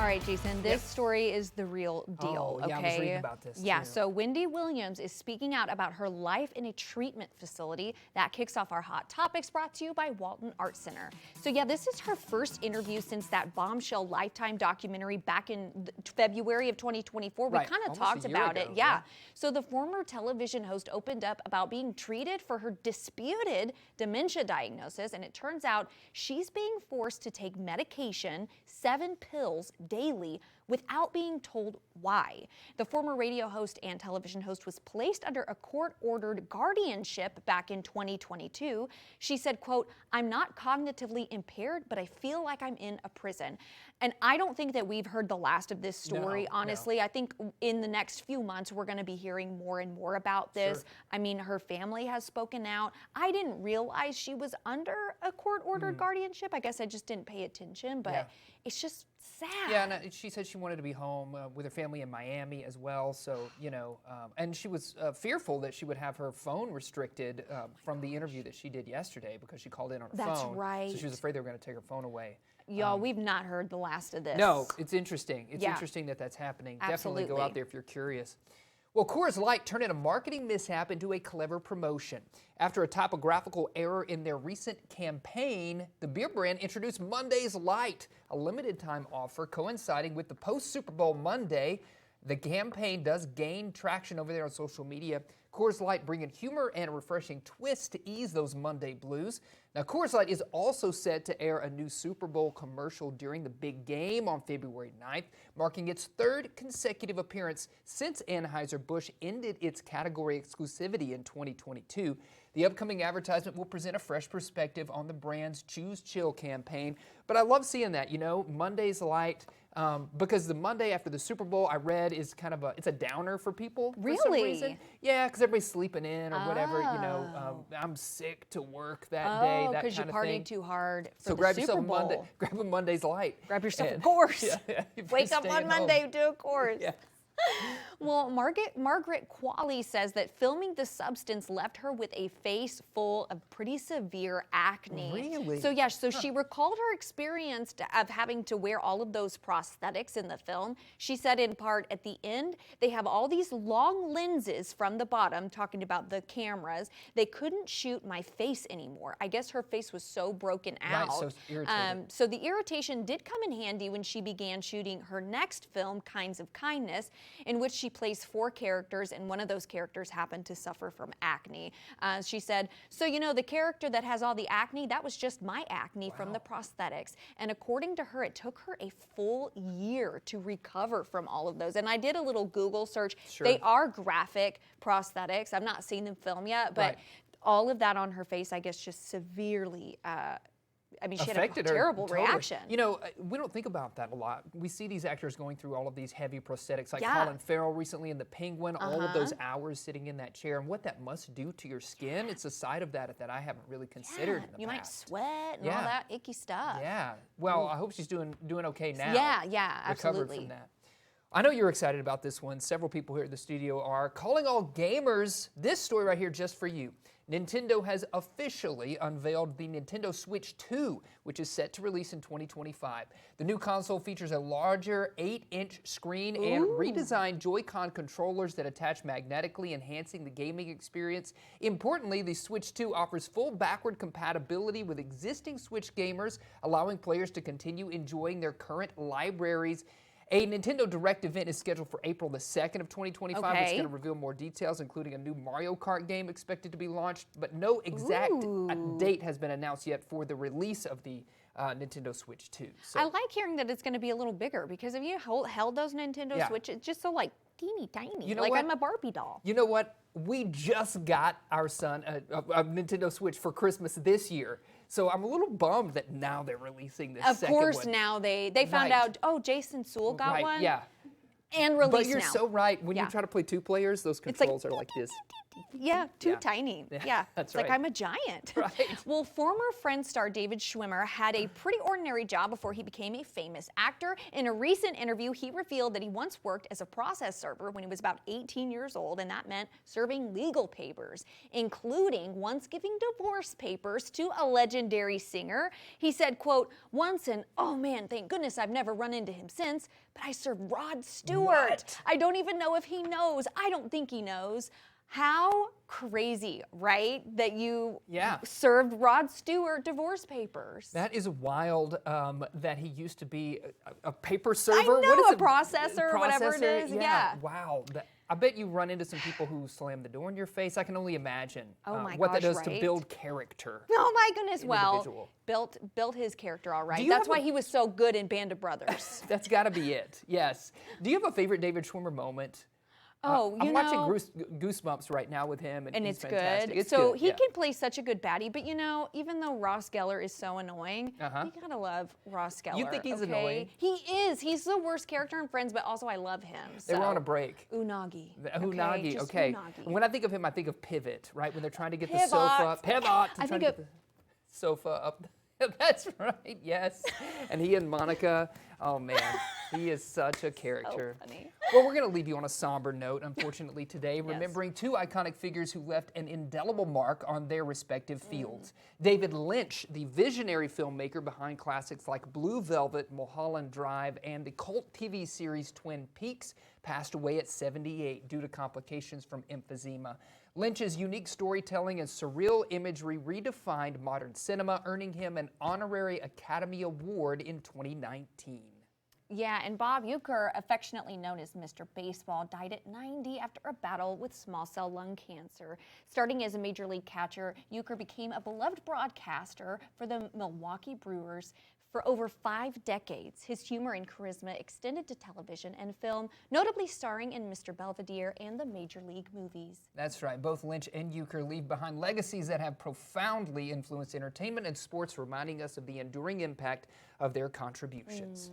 All right, Jason, this story is the real deal, Oh, yeah, okay? I was reading about this, Yeah, too. so Wendy Williams is speaking out about her life in a treatment facility. That kicks off our Hot Topics, brought to you by Walton Art Center. So yeah, this is her first interview since that bombshell Lifetime documentary back in February of 2024. We Right, kind of almost talked a year about it, ago, yeah. yeah. So the former television host opened up about being treated for her disputed dementia diagnosis, and it turns out she's being forced to take medication, 7 pills daily, without being told why. The former radio host and television host was placed under a court-ordered guardianship back in 2022. She said, quote, "I'm not cognitively impaired, but I feel like I'm in a prison." And I don't think that we've heard the last of this story, No. honestly. I think in the next few months, we're going to be hearing more and more about this. Sure. I mean, her family has spoken out. I didn't realize she was under a court-ordered guardianship. I guess I just didn't pay attention, but Yeah. it's just sad. Yeah, and she said she wanted to be home with her family in Miami as well. So, and she was fearful that she would have her phone restricted from the interview that she did yesterday because she called in on her phone. That's right. So she was afraid they were going to take her phone away. Y'all, we've not heard the last of this. No, it's interesting. It's Yeah. interesting that that's happening. Absolutely. Definitely go out there if you're curious. Well, Coors Light turned a marketing mishap into a clever promotion. After a typographical error in their recent campaign, the beer brand introduced Monday's Light, a limited time offer coinciding with the post-Super Bowl Monday. The campaign does gain traction over there on social media. Coors Light bringing humor and a refreshing twist to ease those Monday blues. Now, Coors Light is also set to air a new Super Bowl commercial during the big game on February 9th, marking its third consecutive appearance since Anheuser-Busch ended its category exclusivity in 2022. The upcoming advertisement will present a fresh perspective on the brand's Choose Chill campaign. But I love seeing that, Monday's Light, because the Monday after the Super Bowl, I read, is kind of it's a downer for people for some Really? reason. Yeah, because everybody's sleeping in or whatever, I'm sick to work that day, that because you kind of partied thing. too hard for So the grab Super yourself Bowl. grab a Monday's Light. Grab yourself a and- course. Yeah, if Wake you're up on staying Monday, home. do a course. Yeah. Well, Margaret Qualley says that filming The Substance left her with a face full of pretty severe acne. Really? So yeah, she recalled her experience of having to wear all of those prosthetics in the film. She said in part, at the end, they have all these long lenses from the bottom, talking about the cameras. They couldn't shoot my face anymore. I guess her face was so broken out. Right, so irritated. So the irritation did come in handy when she began shooting her next film, Kinds of Kindness, in which she plays 4 characters, and one of those characters happened to suffer from acne. She said, so the character that has all the acne, that was just my acne from the prosthetics. And according to her, it took her a full year to recover from all of those. And I did a little Google search. Sure. They are graphic prosthetics. I've not seen them film yet, but Right. all of that on her face, I guess, just severely she had a Affected her terrible totally. reaction. We don't think about that a lot. We see these actors going through all of these heavy prosthetics, like Yeah. Colin Farrell recently in The Penguin, all of those hours sitting in that chair, and what that must do to your skin. It's a side of that I haven't really considered in the you might past. sweat and all Yeah. that icky stuff. Yeah. Well, I hope she's doing okay now. Yeah, Recovered absolutely. from that. I know you're excited about this one. Several people here at the studio are. Calling all gamers, this story right here just for you. Nintendo has officially unveiled the Nintendo Switch 2, which is set to release in 2025. The new console features a larger 8-inch screen and redesigned Joy-Con controllers that attach magnetically, enhancing the gaming experience. Importantly, the Switch 2 offers full backward compatibility with existing Switch gamers, allowing players to continue enjoying their current libraries. A Nintendo Direct event is scheduled for April the 2nd of 2025. It's Okay. going to reveal more details, including a new Mario Kart game expected to be launched, but no exact date has been announced yet for the release of the Nintendo Switch 2. So, I like hearing that it's going to be a little bigger, because if you held those Nintendo Yeah. Switches, it's just so teeny tiny. You know like what? I'm a Barbie doll. you know what? We just got our son a Nintendo Switch for Christmas this year. So I'm a little bummed that now they're releasing this Of second course, one. now they found Right. out, Jason Sewell got Right, one. yeah. And released But you're now. so right. When Yeah. you try to play 2 players, those It's like controls are like this. Yeah, too tiny. Yeah, that's it's like right. I'm a giant. Right. Well, former Friends star David Schwimmer had a pretty ordinary job before he became a famous actor. In a recent interview, he revealed that he once worked as a process server when he was about 18 years old, and that meant serving legal papers, including once giving divorce papers to a legendary singer. He said, quote, once, and oh man, thank goodness I've never run into him since, but I served Rod Stewart. What? I don't even know if he knows. I don't think he knows. How crazy, right? That you served Rod Stewart divorce papers. That is wild that he used to be a paper server. I know, what is a processor, whatever it is. Yeah. Wow. I bet you run into some people who slam the door in your face. I can only imagine gosh, what that does to right? build character. Oh my goodness. Well, built his character all right. Do you That's have why he was so good in Band of Brothers. That's got to be it. Yes. Do you have a favorite David Schwimmer moment? Oh, I'm watching Goosebumps right now with him, and he's it's fantastic. good. It's so good, he can play such a good baddie, but even though Ross Geller is so annoying, you gotta love Ross Geller. You think he's annoying? He is. He's the worst character in Friends, but also I love him. They were on a break. Unagi. Unagi, okay. Unagi. When I think of him, I think of Pivot, right? When they're trying to get Pivot. the sofa. Pivot! I think of the sofa up. That's right, yes. And he and Monica, oh man, he is such a character. So funny. Well, we're going to leave you on a somber note, unfortunately, today, remembering two iconic figures who left an indelible mark on their respective fields. David Lynch, the visionary filmmaker behind classics like Blue Velvet, Mulholland Drive, and the cult TV series Twin Peaks, passed away at 78 due to complications from emphysema. Lynch's unique storytelling and surreal imagery redefined modern cinema, earning him an honorary Academy Award in 2019. Yeah, and Bob Uecker, affectionately known as Mr. Baseball, died at 90 after a battle with small cell lung cancer. Starting as a major league catcher, Uecker became a beloved broadcaster for the Milwaukee Brewers. For over 5 decades, his humor and charisma extended to television and film, notably starring in Mr. Belvedere and the Major League movies. That's right. Both Lynch and Uecker leave behind legacies that have profoundly influenced entertainment and sports, reminding us of the enduring impact of their contributions.